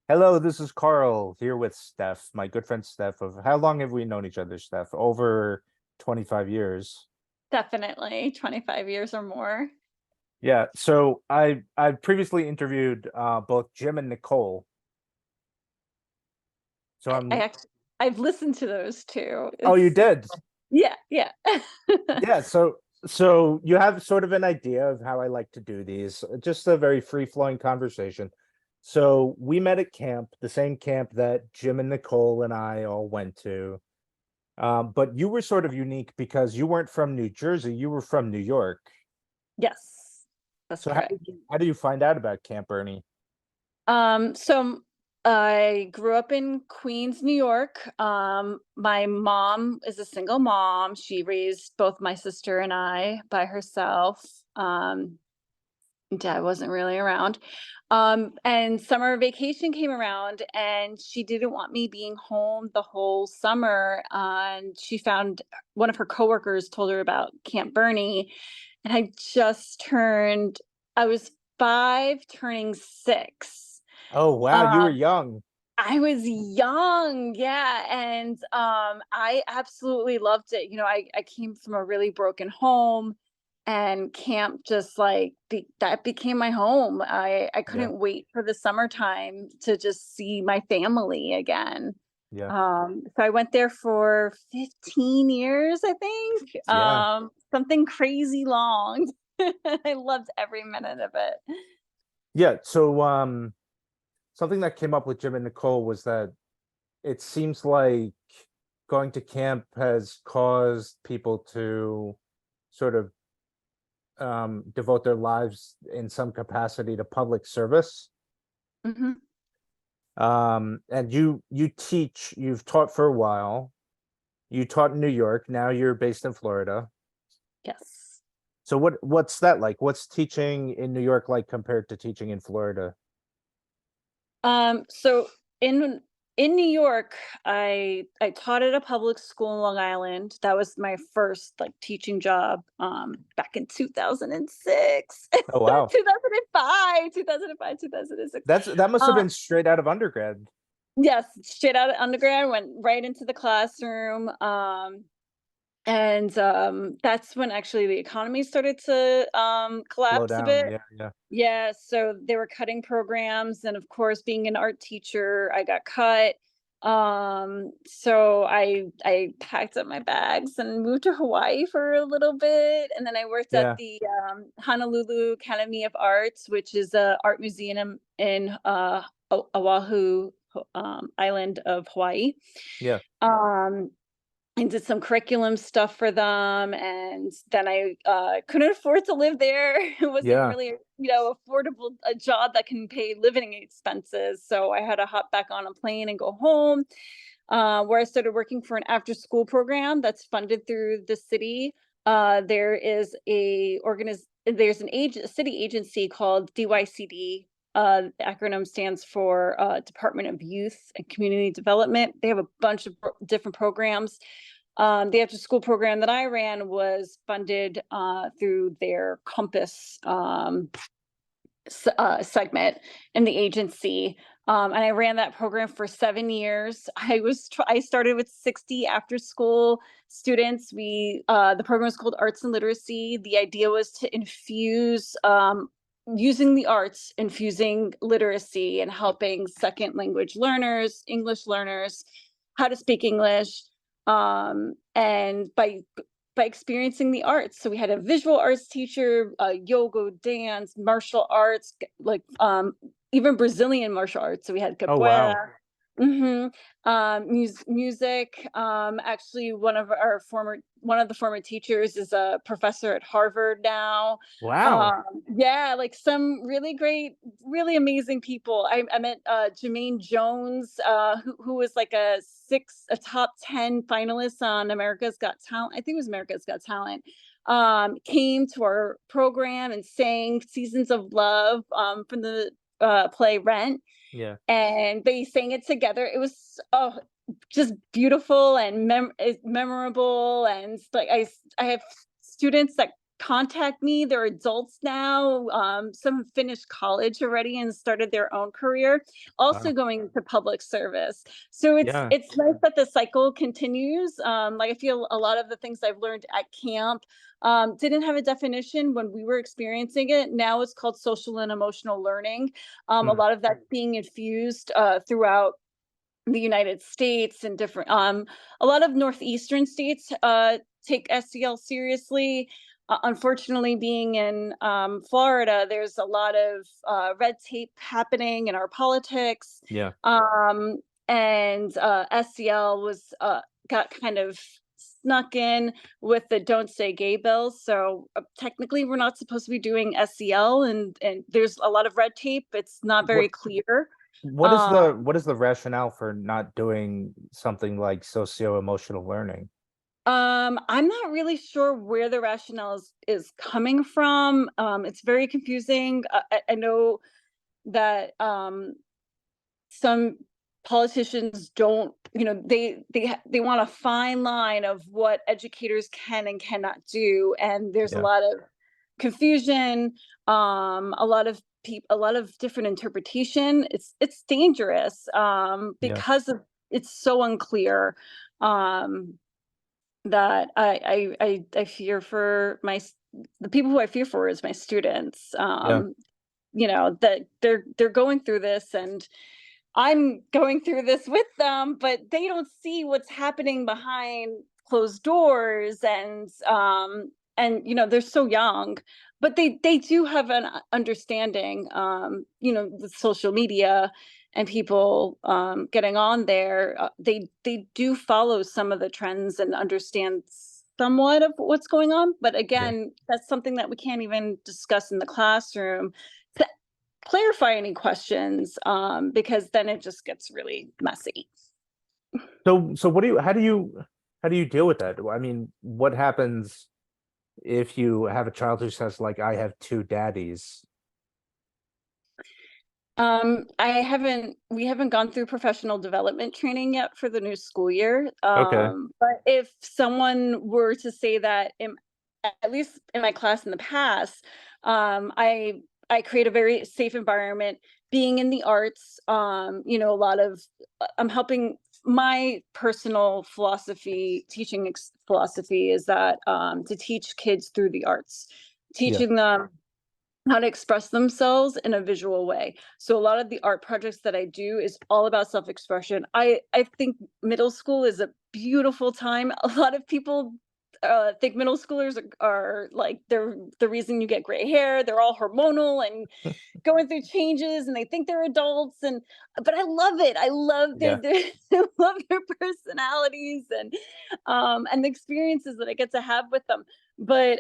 Hello, this is Carl here with Steph, my good friend Steph. Of how long have we known each other, Steph? Over 25 years. Definitely 25 years or more. Yeah, so I previously interviewed both Jim and Nicole. So I actually I've listened to those too. Oh, you It's did. yeah, yeah. Yeah, so you have sort of an idea of how I like to do these. Just a very free-flowing conversation. So we met at camp, the same camp that Jim and Nicole and I all went to. But you were sort of unique because you weren't from New Jersey, you were from New York. Yes, that's So how correct. did you find out about Camp Ernie? So I grew up in Queens, New York. My mom is a single mom. She raised both my sister and I by herself. Dad wasn't really around. And summer vacation came around and she didn't want me being home the whole summer. And she found one of her coworkers told her about Camp Bernie. And I was 5 turning 6. Oh wow, you were Um, young. I was young, yeah, and, I absolutely loved it. I came from a really broken home, and camp just, like, that became my home. I Yeah, couldn't wait for the summertime to just see my family again. yeah, So I went there for 15 years, I think, yeah, something crazy long. I loved every minute of it. yeah. So something that came up with Jim and Nicole was that it seems like going to camp has caused people to sort of devote their lives in some capacity to public service. Mhm. And you've taught for a while. You taught in New York, now you're based in Florida. Yes. So what's that like? What's teaching in New York like compared to teaching in Florida? So in New York, I taught at a public school in Long Island. That was my first like teaching job back in 2006, Oh wow. 2005, 2005, 2006. That must have Uh been straight out of undergrad. yes, straight out of undergrad, went right into the classroom. And that's when actually the economy started to Slow collapse a down. bit. Yeah, yeah. Yeah, so they were cutting programs, and of course, being an art teacher, I got cut. So I packed up my bags and moved to Hawaii for a little bit, and then I worked at Yeah, the Honolulu Academy of Arts, which is a art museum in Oahu Island of Hawaii. yeah, Um, and did some curriculum stuff for them, and then I, couldn't afford to live there. It wasn't yeah, really, affordable a job that can pay living expenses, so I had to hop back on a plane and go home, where I started working for an after-school program that's funded through the city. There is there's a city agency called DYCD. The acronym stands for, Department of Youth and Community Development. They have a bunch of different programs. The after school program that I ran was funded through their Compass segment in the agency. And I ran that program for 7 years. I started with 60 after school students. The program is called Arts and Literacy. The idea was to infuse using the arts, infusing literacy and helping second language learners, English learners, how to speak English, and by experiencing the arts. So we had a visual arts teacher, yoga, dance, martial arts, like even Brazilian martial arts. So we had oh wow, capoeira. Music. Actually, one of the former teachers is a professor at Harvard now. wow, Yeah, like some really great, really amazing people. I met Jermaine Jones, who was like a top 10 finalist on America's Got Talent. I think it was America's Got Talent. Came to our program and sang "Seasons of Love" from the play Rent, yeah, and they sang it together. It was just beautiful and memorable. And like I have students that contact me. They're adults now. Some have finished college already and started their own career, also Wow. going to public service. So Yeah. it's nice that the cycle continues. Like I feel a lot of the things I've learned at camp didn't have a definition when we were experiencing it. Now it's called social and emotional learning. A Mm, lot of that being infused throughout the United States and different a lot of northeastern states take SEL seriously. Unfortunately, being in Florida, there's a lot of red tape happening in our politics, yeah. um, and SEL was got kind of snuck in with the "Don't Say Gay" bill. So technically, we're not supposed to be doing SEL, and there's a lot of red tape. It's not very What clear. what is Um, the rationale for not doing something like socio-emotional learning? I'm not really sure where the rationale is coming from. It's very confusing. I know that some politicians don't, they want a fine line of what educators can and cannot do, and there's a Yeah. lot of confusion, a lot of different interpretation. It's dangerous Yeah. because of it's so unclear. Um, that I fear for the people who I fear for is my students. Yeah. That they're going through this, and I'm going through this with them, but they don't see what's happening behind closed doors, and they're so young, but they do have an understanding, with social media and people getting on there. They do follow some of the trends and understand somewhat of what's going on, but Yeah. again, that's something that we can't even discuss in the classroom to clarify any questions, because then it just gets really messy. So what do you how do you deal with that? I mean, what happens if you have a child who says like I have two daddies? We haven't gone through professional development training yet for the new school year. Okay. But if someone were to say that, at least in my class in the past, I create a very safe environment. Being in the arts, a lot of I'm helping. My personal philosophy, philosophy, is that to teach kids through the arts, Yeah. teaching them how to express themselves in a visual way. So a lot of the art projects that I do is all about self-expression. I think middle school is a beautiful time. A lot of people think middle schoolers are like they're the reason you get gray hair. They're all hormonal and going through changes, and they think they're adults. And but I love it. I love Yeah. I love their personalities and the experiences that I get to have with them. But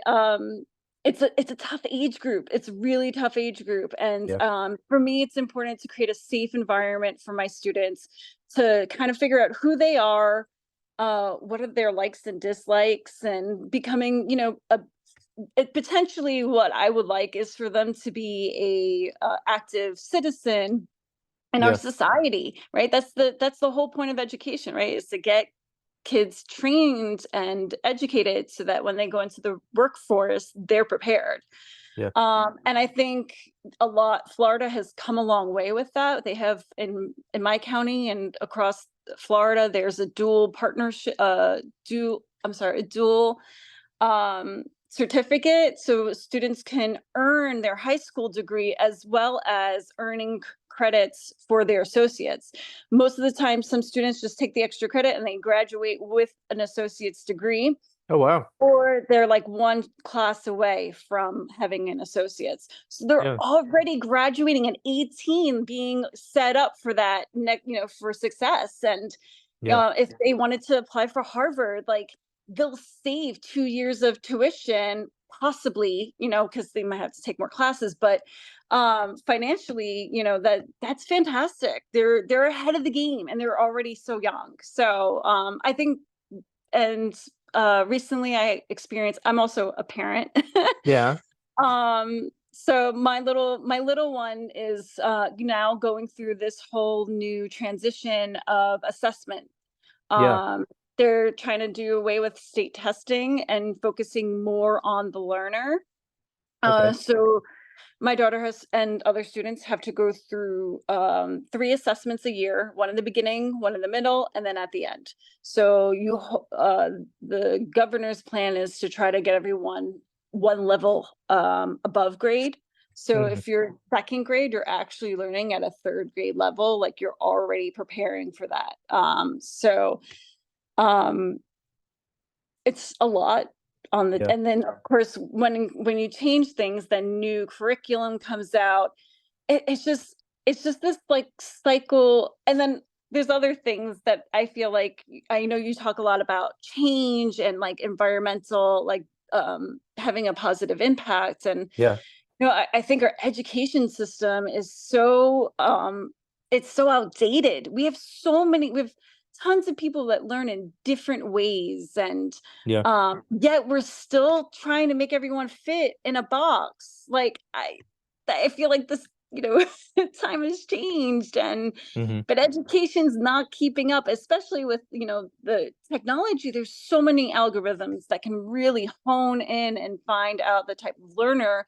it's a tough age group. It's a really tough age group, and Yeah. for me, it's important to create a safe environment for my students to kind of figure out who they are, what are their likes and dislikes, and becoming, potentially what I would like is for them to be a active citizen in our Yeah. society, right? That's the whole point of education, right? Is to get kids trained and educated so that when they go into the workforce, they're prepared. Yeah. And I think Florida has come a long way with that. They have in my county and across Florida, there's a dual partnership, a dual certificate, so students can earn their high school degree as well as earning credits for their associates. Most of the time, some students just take the extra credit and they graduate with an associate's degree, Oh wow. or they're like one class away from having an associate's. So they're Yeah. already graduating at 18, being set up for that for success. And Yeah. if they wanted to apply for Harvard, like they'll save 2 years of tuition, possibly, because they might have to take more classes, but financially, that's fantastic. They're ahead of the game and they're already so young. So I think, and recently I'm also a parent. Yeah. So my little one is now going through this whole new transition of assessment. Yeah. Um they're trying to do away with state testing and focusing more on the learner. Okay. So my daughter has and other students have to go through 3 assessments a year, one in the beginning, one in the middle, and then at the end. So the governor's plan is to try to get everyone one level above grade. So Mhm. if you're second grade, you're actually learning at a third grade level, like you're already preparing for that. Um, it's a lot on the Yeah. and then of course when you change things, then new curriculum comes out. It's just this like cycle. And then there's other things that I feel like, I know you talk a lot about change and like environmental, like having a positive impact. And Yeah. I think our education system is so it's so outdated. We have tons of people that learn in different ways, and Yeah. yet we're still trying to make everyone fit in a box. Like I feel like this, time has changed, and Hmm. but education's not keeping up, especially with, the technology. There's so many algorithms that can really hone in and find out the type of learner,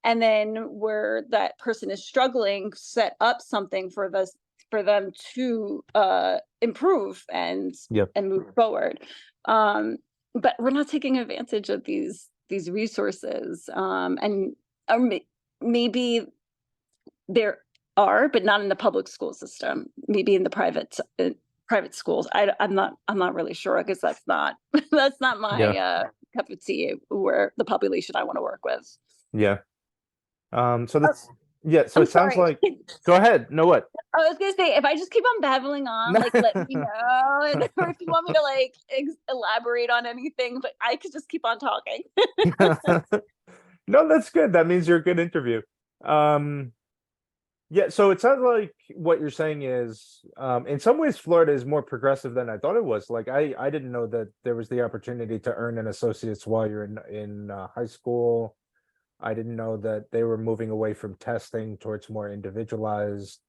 and then where that person is struggling, set up something for them to improve Yep. and move forward. But we're not taking advantage of these resources, and maybe there are, but not in the public school system. Maybe in the private schools. I'm not really sure, because that's not that's not my Yeah. cup of tea. Where the population I want to work with. Yeah. So Oh, that's yeah. So I'm it sounds sorry. like. Go ahead. No, what? I was gonna say, if I just keep on babbling on, like, let me know, and or if you want me to like elaborate on anything, but I could just keep on talking. No, that's good. That means you're a good interview. Um, yeah, so it sounds like what you're saying is, in some ways, Florida is more progressive than I thought it was. Like, I didn't know that there was the opportunity to earn an associate's while you're in high school. I didn't know that they were moving away from testing towards more individualized.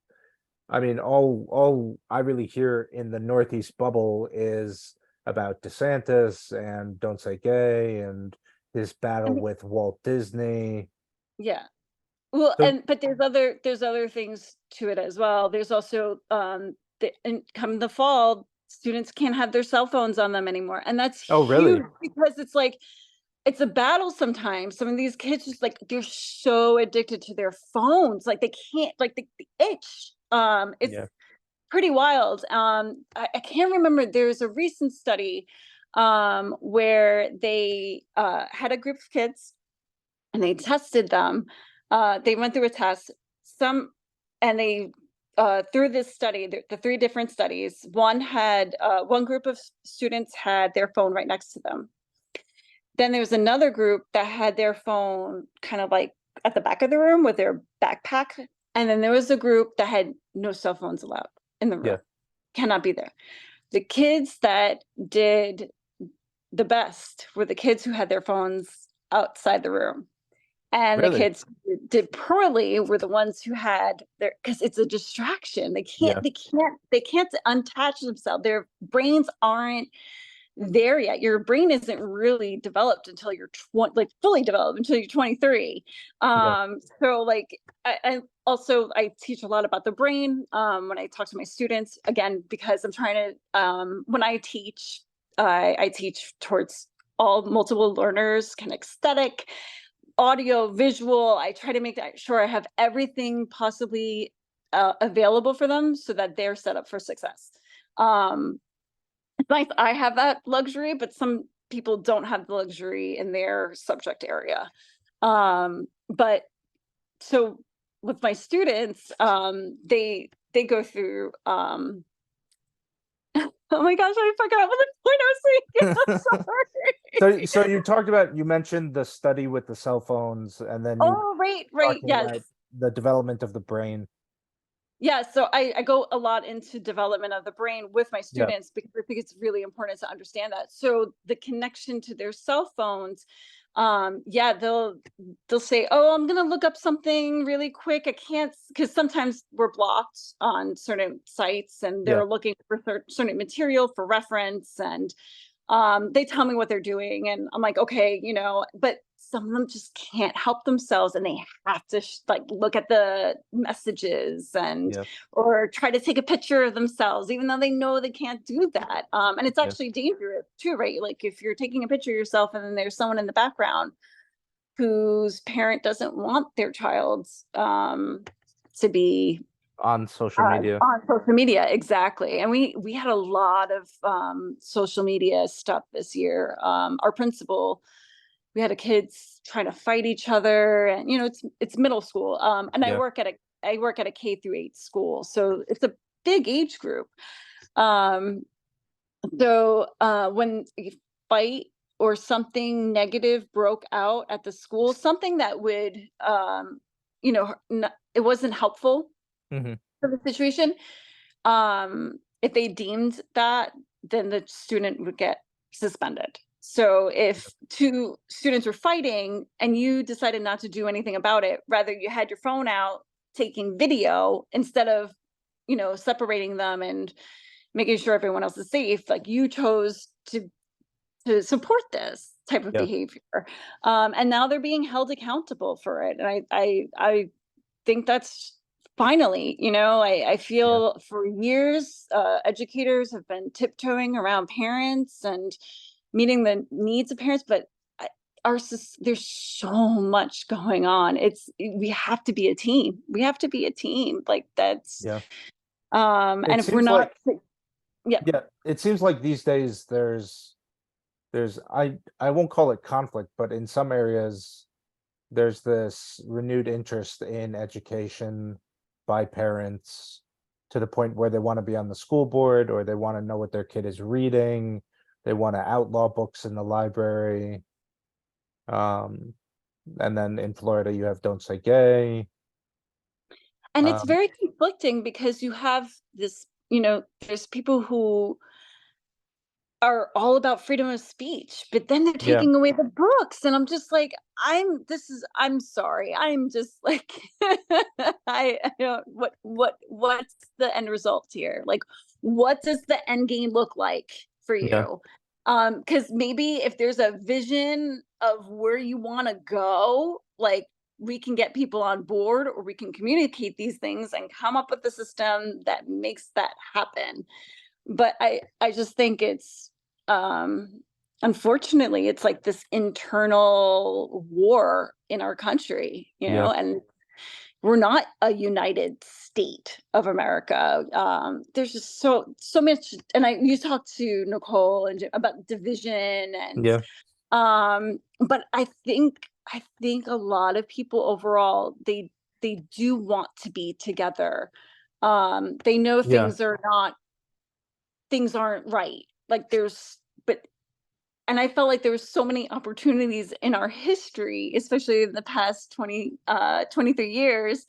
I mean, all I really hear in the Northeast bubble is about DeSantis and Don't Say Gay and his I battle mean, with Walt Disney. yeah. Well, So, but there's other things to it as well. There's also and come the fall, students can't have their cell phones on them anymore, and that's oh, huge, really? because it's like it's a battle sometimes. Some of these kids just like they're so addicted to their phones, like they can't, like the itch. It's Yeah. pretty wild. I can't remember. There's a recent study where they had a group of kids and they tested them. They went through a test. Some and they through this study, the 3 different studies. One group of students had their phone right next to them. Then there was another group that had their phone kind of like at the back of the room with their backpack. And then there was a group that had no cell phones allowed in the Yeah. room, cannot be there. The kids that did the best were the kids who had their phones outside the room. And the Really? kids who did poorly were the ones who had their, because it's a distraction. They can't, Yeah. they can't, they can't unattach themselves. Their brains aren't there yet. Your brain isn't really developed until you're like fully developed until you're 23. Yeah. So like I teach a lot about the brain when I talk to my students, again, because I'm trying to when I teach, I teach towards all multiple learners, kind of aesthetic, audio, visual. I try to make sure I have everything possibly available for them so that they're set up for success. It's nice I have that luxury, but some people don't have the luxury in their subject area. But so with my students, they go through oh my gosh, I forgot what the point I was saying. I'm sorry. So you talked about, you mentioned the study with the cell phones, and then you Oh, right, talking yes. about the development of the brain. Yeah, so I go a lot into development of the brain with my Yeah. students, because I think it's really important to understand that. So the connection to their cell phones, Yeah, they'll say, oh, I'm gonna look up something really quick. I can't, because sometimes we're blocked on certain sites and Yeah, they're looking for certain material for reference, and they tell me what they're doing and I'm like, okay, but some of them just can't help themselves and they have to like look at the messages and yeah, or try to take a picture of themselves even though they know they can't do that. And it's yeah, actually dangerous too, right? Like if you're taking a picture of yourself and then there's someone in the background whose parent doesn't want their child to be on social media. on social media, exactly. And we had a lot of social media stuff this year. Our principal, we had a kids trying to fight each other, and it's middle school. And Yeah, I work at a K-8 school, so it's a big age group. Um, when a fight or something negative broke out at the school, something that would it wasn't helpful hmm, for the situation, if they deemed that, then the student would get suspended. So if two students were fighting and you decided not to do anything about it, rather you had your phone out taking video instead of, separating them and making sure everyone else is safe, like you chose to support this type of yeah, behavior. And now they're being held accountable for it. And I think that's finally, I yeah, feel for years, educators have been tiptoeing around parents and meeting the needs of parents, but there's so much going on. We have to be a team. We have to be a team. Like that's, yeah. and It if we're seems not, like, yeah. yeah, it seems like these days there's I won't call it conflict, but in some areas there's this renewed interest in education by parents to the point where they want to be on the school board or they want to know what their kid is reading. They want to outlaw books in the library. Um, and then in Florida, you have Don't Say Gay. And it's Um, very conflicting because you have this, there's people who are all about freedom of speech, but then they're yeah, taking away the books. And I'm just like, I'm sorry. I'm just like, I don't, what's the end result here? Like, what does the end game look like for yeah, you? Because maybe if there's a vision of where you want to go, like we can get people on board or we can communicate these things and come up with a system that makes that happen. But I just think it's unfortunately it's like this internal war in our country, yeah, and we're not a united state of America. There's just so much, and you talked to Nicole and about division and yeah, but I think a lot of people overall, they do want to be together. They know yeah, things aren't right. Like but and I felt like there was so many opportunities in our history, especially in the past 23 years,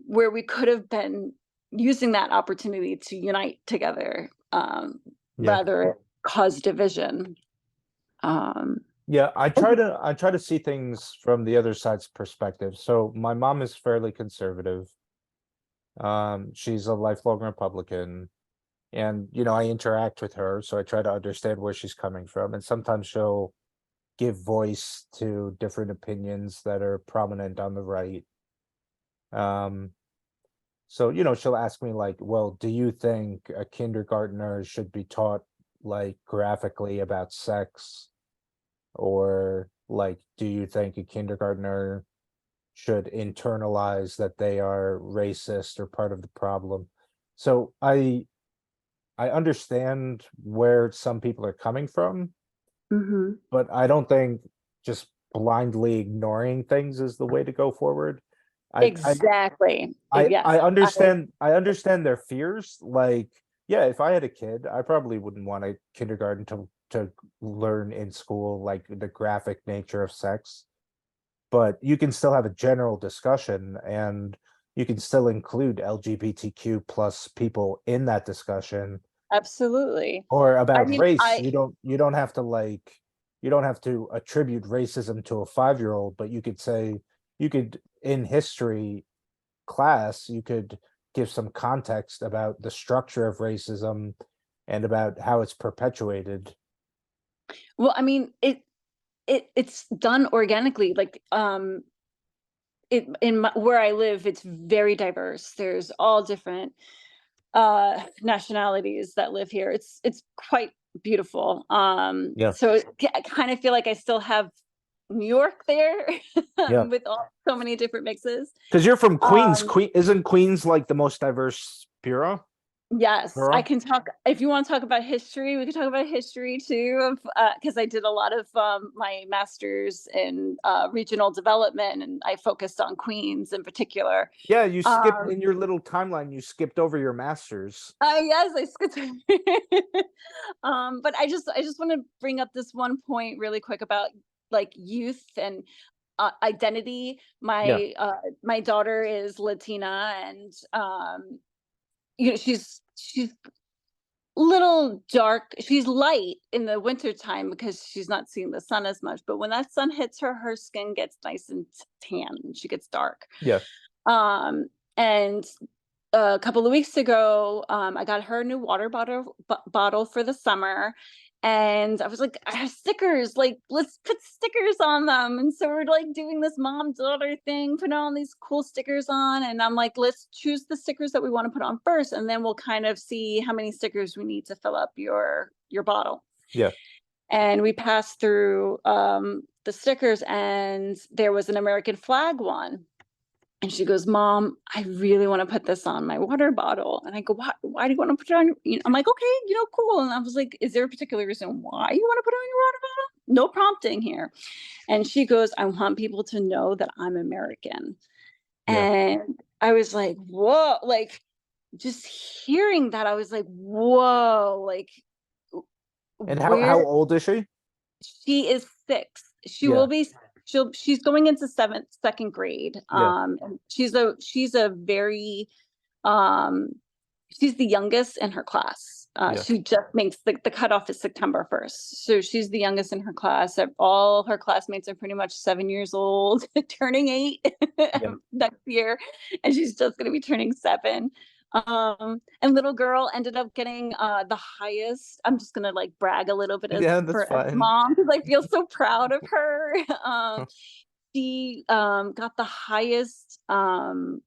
where we could have been using that opportunity to unite together, yeah. rather cause division. Um, Yeah, I try to see things from the other side's perspective. So my mom is fairly conservative. She's a lifelong Republican. And I interact with her, so I try to understand where she's coming from, and sometimes she'll give voice to different opinions that are prominent on the right. um so she'll ask me like, well, do you think a kindergartner should be taught like graphically about sex, or like, do you think a kindergartner should internalize that they are racist or part of the problem? So I understand where some people are coming from, mhm. but I don't think just blindly ignoring things is the way to go forward. I I Exactly. I Yes. understand their fears. Like, yeah, if I had a kid, I probably wouldn't want a kindergarten to learn in school like the graphic nature of sex, but you can still have a general discussion and you can still include LGBTQ plus people in that discussion. Absolutely. Or I about mean, race, I you don't have to like. you don't have to attribute racism to a 5-year-old, but you could say, you could, in history class, you could give some context about the structure of racism and about how it's perpetuated. Well, I mean, it's done organically. Like, where I live, it's very diverse. There's all different nationalities that live here. It's quite beautiful. Yeah, So I kind of feel like I still have New York there yeah. with so many different mixes. Because you're from Queens. Um, Queen isn't Queens like the most diverse bureau? Yes, I Borough? can talk. If you want to talk about history, we can talk about history too. Of because I did a lot of my master's in regional development, and I focused on Queens in particular. Yeah, you skipped Um, in your little timeline, you skipped over your masters. yes, I skipped. But I just want to bring up this one point really quick about like youth and identity. Yeah, My daughter is Latina, and she's little dark. She's light in the winter time because she's not seeing the sun as much. But when that sun hits her, her skin gets nice and tan and she gets dark. yeah, Um, and a couple of weeks ago, I got her a new water bottle for the summer. And I was like, I have stickers, like, let's put stickers on them. And so we're like doing this mom daughter thing, putting all these cool stickers on. And I'm like, let's choose the stickers that we want to put on first. And then we'll kind of see how many stickers we need to fill up your bottle. yeah. And we passed through the stickers, and there was an American flag one. And she goes, Mom, I really want to put this on my water bottle. And I go, why do you want to put it on? I'm like, okay, cool. And I was like, is there a particular reason why you want to put it on your water bottle? No prompting here. And she goes, I want people to know that I'm American. Yeah. And I was like, whoa, like just hearing that, I was like, whoa, like And how where old is she? she is 6. She will Yeah, be she's going into second grade. yeah, And she's a very um she's the youngest in her class. yeah, She just makes the cutoff is September 1st. So she's the youngest in her class. All her classmates are pretty much 7 years old, turning 8 yeah. next year. And she's just going to be turning 7. And little girl ended up getting the highest. I'm just gonna like brag a little bit Yeah, that's as fine. mom, because I feel so proud of her. She got the highest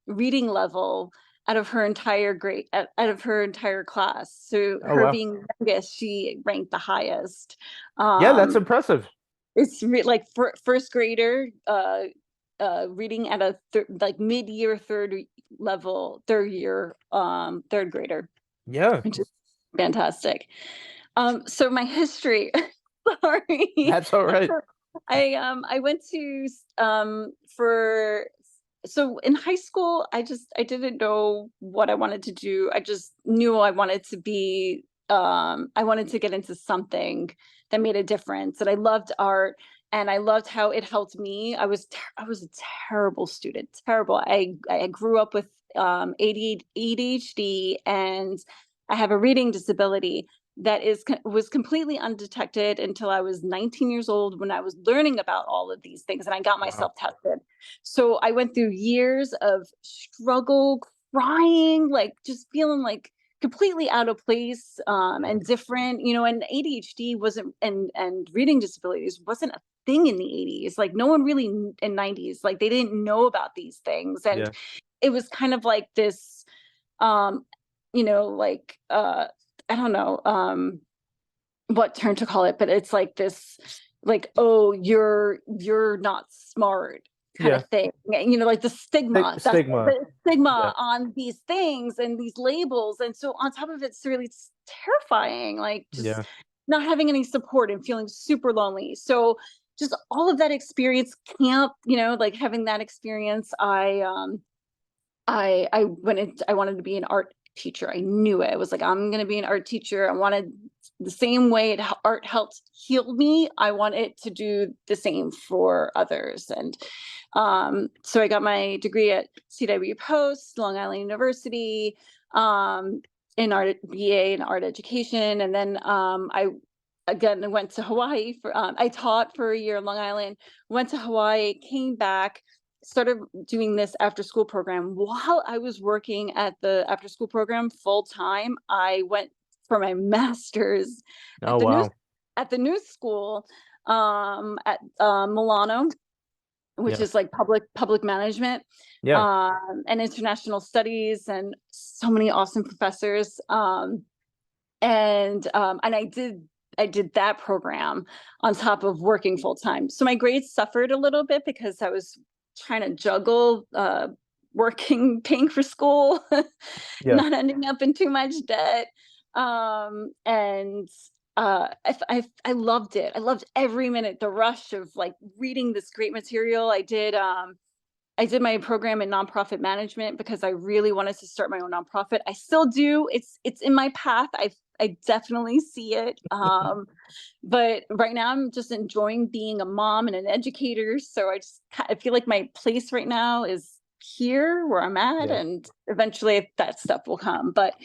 reading level out of her entire grade, out of her entire class. So Oh her wow. being youngest, she ranked the highest. Yeah, that's Um, impressive. it's like first grader reading at a like mid-year third year third grader, Yeah, which is fantastic. So my history, sorry. that's all right. I went to for so in high school, I didn't know what I wanted to do. I just knew I wanted to be I wanted to get into something that made a difference. And I loved art, and I loved how it helped me. I was a terrible student, terrible. I grew up with ADHD, and I have a reading disability that was completely undetected until I was 19 years old, when I was learning about all of these things and I got Wow. myself tested. So I went through years of struggle, crying, like just feeling like completely out of place, Yeah, and different, and ADHD wasn't, and reading disabilities wasn't a thing in the 80s. Like no one really in 90s, like they didn't know about these things. And yeah, it was kind of like this, um, like I don't know what term to call it, but it's like this, like, oh, you're not smart kind yeah. of thing. Like the stigma, that's Stigma. the Yeah, stigma on these things and these labels. And so on top of it, it's really terrifying, like just yeah, not having any support and feeling super lonely. So just all of that experience, camp, like having that experience, I I wanted to be an art teacher. I knew it. I was like, I'm going to be an art teacher. I wanted the same way art helped heal me, I want it to do the same for others. And so I got my degree at CW Post, Long Island University, in art, BA in art education. And then I again, I went to Hawaii for, I taught for a year in Long Island, went to Hawaii, came back, started doing this after school program. While I was working at the after school program full time, I went for my master's Oh, at the new wow. school, at Milano, which Yeah. is like public management, Yeah. and international studies, and so many awesome professors. And I did that program on top of working full time. So my grades suffered a little bit because I was trying to juggle working, paying for school, Yeah. not ending up in too much debt. And I loved it. I loved every minute, the rush of like reading this great material. I did my program in nonprofit management because I really wanted to start my own nonprofit. I still do. It's in my path. I definitely see it. But right now I'm just enjoying being a mom and an educator. So I feel like my place right now is here where I'm at, Yeah. and eventually that stuff will come. But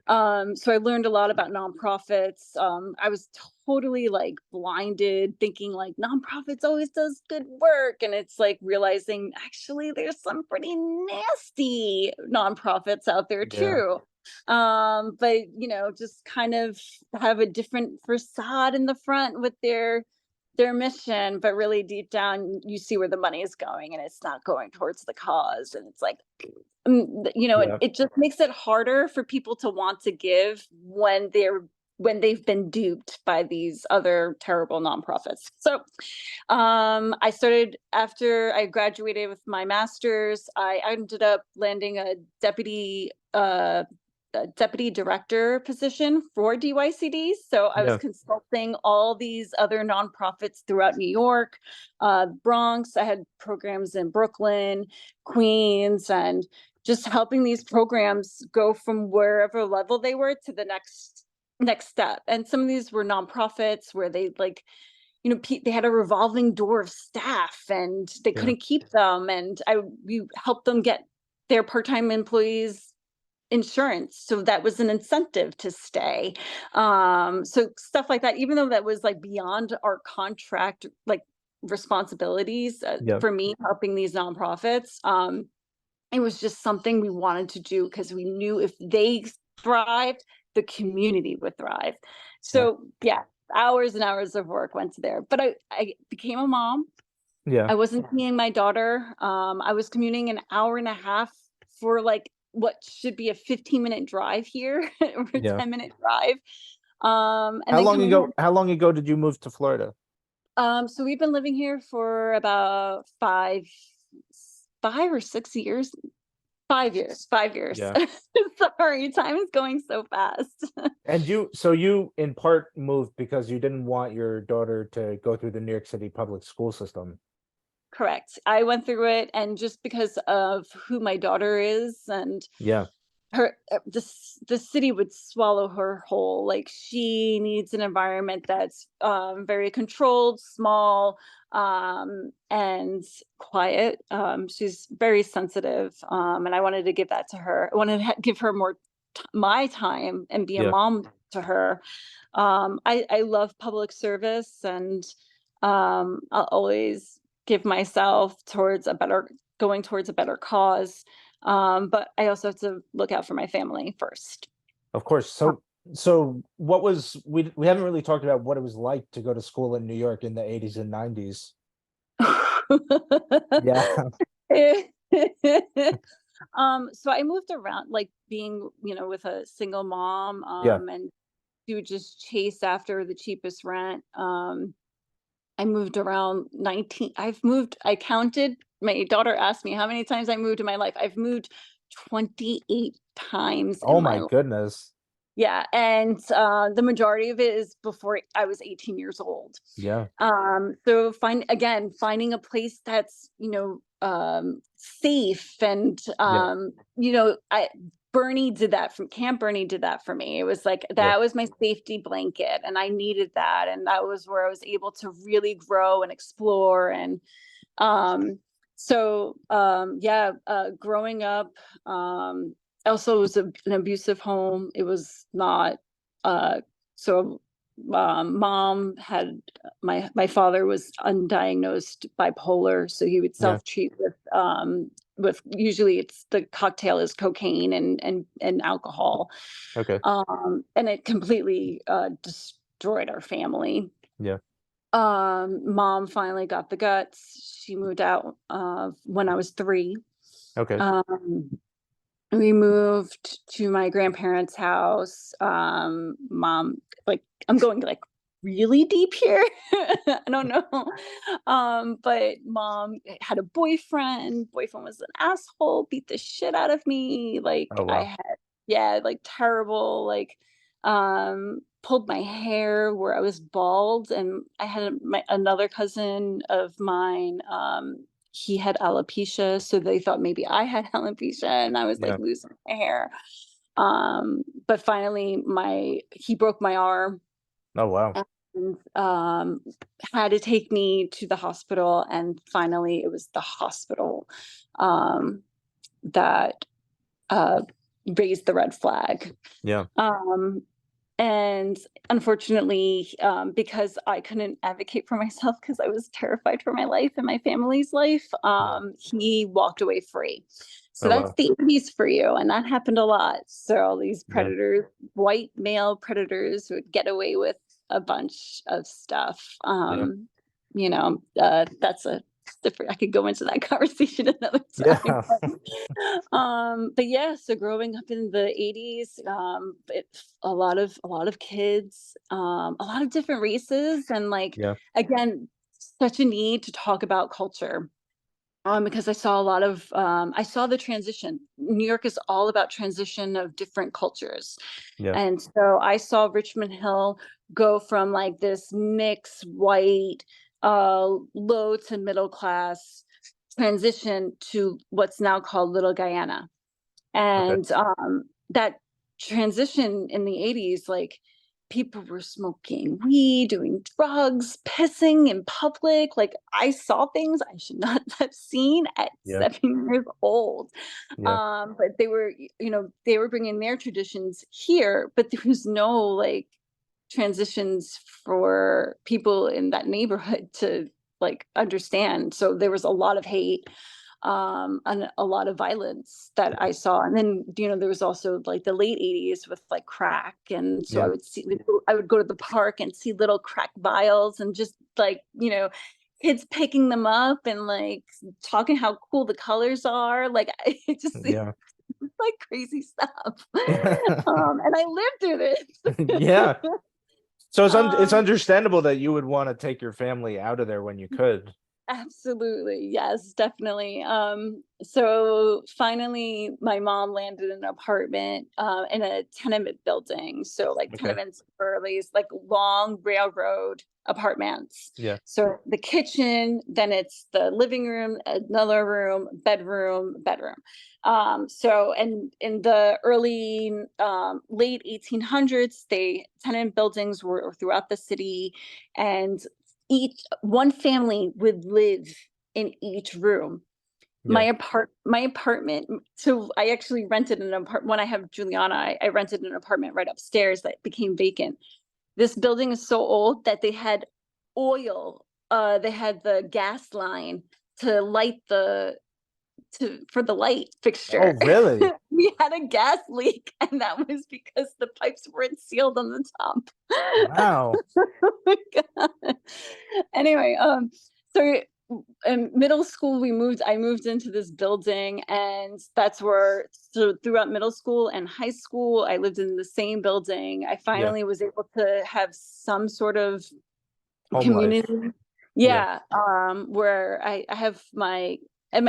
so I learned a lot about nonprofits. I was totally like blinded, thinking like nonprofits always does good work, and it's like realizing actually there's some pretty nasty nonprofits out there Yeah. too. But just kind of have a different facade in the front with their mission, but really deep down you see where the money is going, and it's not going towards the cause. And it's like, Yeah. it just makes it harder for people to want to give when they've been duped by these other terrible nonprofits. So I started after I graduated with my master's. I ended up landing a deputy director position for DYCD. So I was Yeah. consulting all these other nonprofits throughout New York, Bronx. I had programs in Brooklyn, Queens, and just helping these programs go from wherever level they were to the next step. And some of these were nonprofits where they like, they had a revolving door of staff and they Yeah. couldn't keep them, and we helped them get their part-time employees insurance, so that was an incentive to stay. So stuff like that, even though that was like beyond our contract like responsibilities, Yeah. for me helping these nonprofits, it was just something we wanted to do because we knew if they thrived, the community would thrive. Yeah. So yeah, hours and hours of work went to there. But I became a mom. Yeah. I wasn't seeing my daughter. I was commuting an hour and a half for like what should be a 15-minute drive here, or a Yeah. 10-minute drive. And then coming home. How long ago did you move to Florida? So we've been living here for about 5 or 6 years. 5 years. 5 years. Yeah. Sorry, time is going so fast. And you in part moved because you didn't want your daughter to go through the New York City public school system. Correct. I went through it, and just because of who my daughter is, and Yeah. the city would swallow her whole. Like, she needs an environment that's very controlled, small, and quiet. She's very sensitive, and I wanted to give that to her. I wanted to give her more my time and be a Yeah. mom to her. I love public service, and I'll always give myself towards going towards a better cause. But I also have to look out for my family first. Of course. So what was we haven't really talked about what it was like to go to school in New York in the 80s and 90s. Yeah. So I moved around, like being, with a single mom, Yeah. and she would just chase after the cheapest rent. I moved around 19. I counted. My daughter asked me how many times I moved in my life. I've moved 28 times Oh in my my life. goodness. Yeah, and the majority of it is before I was 18 years old. Yeah. So finding a place that's, safe, and Yeah. Camp Bernie did that for me. It was like, Yeah. that was my safety blanket, and I needed that. And that was where I was able to really grow and explore. And yeah, growing up, also it was an abusive home. It was not, so Mom had my father was undiagnosed bipolar, so he would Yeah. self-treat with usually it's the cocktail is cocaine and alcohol. Okay. And it completely destroyed our family. Yeah. Mom finally got the guts. She moved out when I was 3. Okay. Um, we moved to my grandparents' house. Mom, like, I'm going like really deep here. I don't know. But mom had a boyfriend. Boyfriend was an asshole, beat the shit out of me. Like Oh, I wow. had, yeah, like terrible, like pulled my hair where I was bald, and I had another cousin of mine. He had alopecia, so they thought maybe I had alopecia, and I was like Yeah. losing my hair. But finally, my he broke my arm Oh, wow. and had to take me to the hospital. And finally, it was the hospital um, that uh, raised the red flag. Yeah. Um, and unfortunately, because I couldn't advocate for myself because I was terrified for my life and my family's life, Yeah. he walked away free. So Oh, that's wow. the 80s for you. And that happened a lot. So all these Yeah. predators, white male predators, would get away with a bunch of stuff. Yeah. That's a different, I could go into that conversation another time. Yeah. But yeah, so growing up in the 80s, a lot of kids, a lot of different races, and like Yeah. again, such a need to talk about culture. Because I saw the transition. New York is all about transition of different cultures. Yeah. And so I saw Richmond Hill go from like this mixed white, low to middle class transition to what's now called Little Guyana. Okay. And that transition in the 80s, like people were smoking weed, doing drugs, pissing in public. Like I saw things I should not have seen at Yeah. 7 years old. Yeah. But they were bringing their traditions here, but there was no like transitions for people in that neighborhood to like understand. So there was a lot of hate, and a lot of violence that I saw. And then, there was also like the late 80s with like crack. And so Yeah. I would go to the park and see little crack vials and just like, kids picking them up and like talking how cool the colors are. Like I just see Yeah. like crazy stuff. Yeah. And I lived through this. Yeah. So it's um, understandable that you would want to take your family out of there when you could. Absolutely. Yes, definitely. So finally my mom landed in an apartment in a tenement building. So like Okay. tenements are these like long railroad apartments. Yeah. So the kitchen, then it's the living room, another room, bedroom. So and in the early late 1800s, they tenement buildings were throughout the city, and each one family would live in each room. Yeah. My apartment. So I actually rented an apartment when I have Juliana. I rented an apartment right upstairs that became vacant. This building is so old that they had oil. They had the gas line to light for the light Oh, fixture. really? We had a gas leak, and that was because the pipes weren't sealed on the top. Wow. Oh my God. Anyway, so in middle school I moved into this building, and that's where, so throughout middle school and high school I lived in the same building. I Yeah. finally was able to have some sort of Home life. community. Yeah. Yeah, where I have my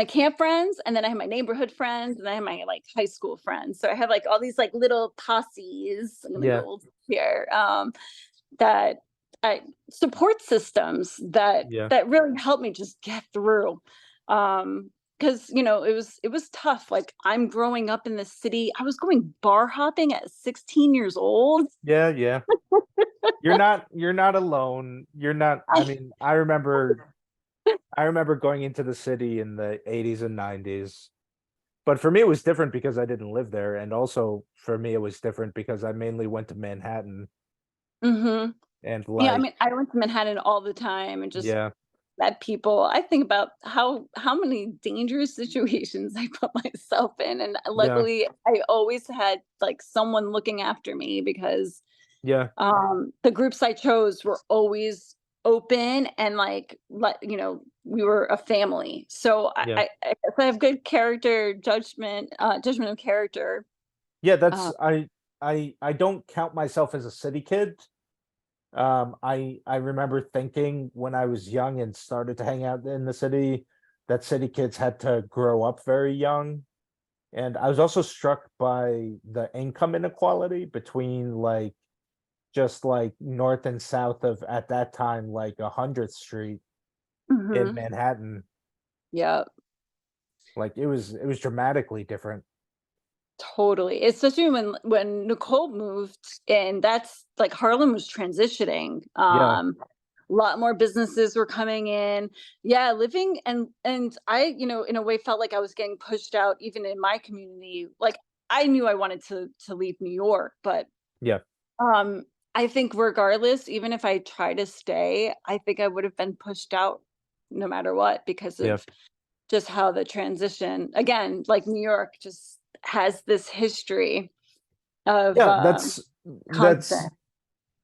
camp friends, and then I have my neighborhood friends, and I have my like high school friends. So I have like all these like little posses. I'm gonna Yeah. go here. That I support systems that Yeah. really helped me just get through. Because it was tough. Like I'm growing up in the city. I was going bar hopping at 16 years old. Yeah. Yeah. You're not alone. You're not, I I, mean, I remember going into the city in the 80s and 90s. But for me it was different because I didn't live there, and also for me it was different because I mainly went to Manhattan. Mhm. and Yeah, I like, mean, I went to Manhattan all the time and just yeah, met people. I think about how many dangerous situations I put myself in, and yeah, luckily, I always had, like, someone looking after me because, yeah, the groups I chose were always open and, like, we were a family. So yeah. I guess I have good character judgment, judgment of character. Yeah, Uh, that's I don't count myself as a city kid. I remember thinking when I was young and started to hang out in the city that city kids had to grow up very young. And I was also struck by the income inequality between like just like north and south of at that time like 100th Street in mhm. Manhattan. Yeah. Like it was dramatically different. Totally. Especially when Nicole moved and that's like Harlem was transitioning. Yeah, A lot more businesses were coming in. Yeah, living and I, in a way felt like I was getting pushed out even in my community. Like I knew I wanted to leave New York, but yeah, um I think regardless, even if I try to stay, I think I would have been pushed out no matter what because yeah. of just how the transition again, like New York just has this history of, Yeah, that's constant.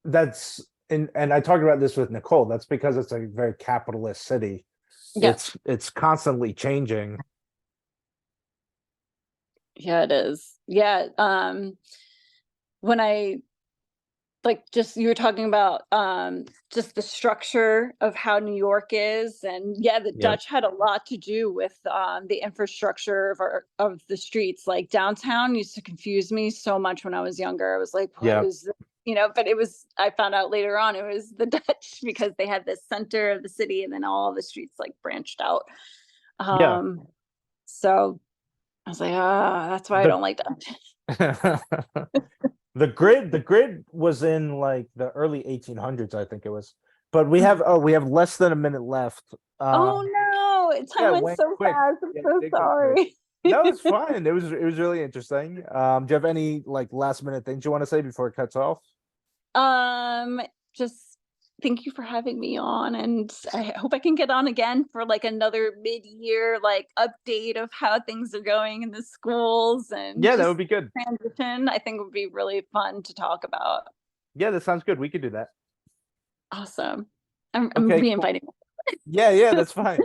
that's and I talked about this with Nicole. That's because it's a very capitalist city. Yep. It's constantly changing. Yeah, it is. Yeah, when I like, just you were talking about, just the structure of how New York is, and yeah, the Yeah, Dutch had a lot to do with, the infrastructure of the streets, like, downtown used to confuse me so much when I was younger, I was like, "What yeah, is this?" But it was I found out later on it was the Dutch because they had this center of the city and then all the streets, like, branched out, yeah. so I was like, "Ah, that's why I The don't like Dutch." the grid was in like the early 1800s, I think it was. But we have less than a minute left. Oh, Um, no, time yeah, it went went so quick. fast, I'm Yeah, it so did go quick. sorry. No, it's fine. It was really interesting. Do you have any like last minute things you want to say before it cuts off? Um, just thank you for having me on, and I hope I can get on again for, like, another mid-year, like, update of how things are going in the schools and Yeah, that would just be good. transition, I think would be really fun to talk about. Yeah, that sounds good. We could do that. Awesome. I'm Okay, cool. re-inviting. Yeah, yeah, that's fine.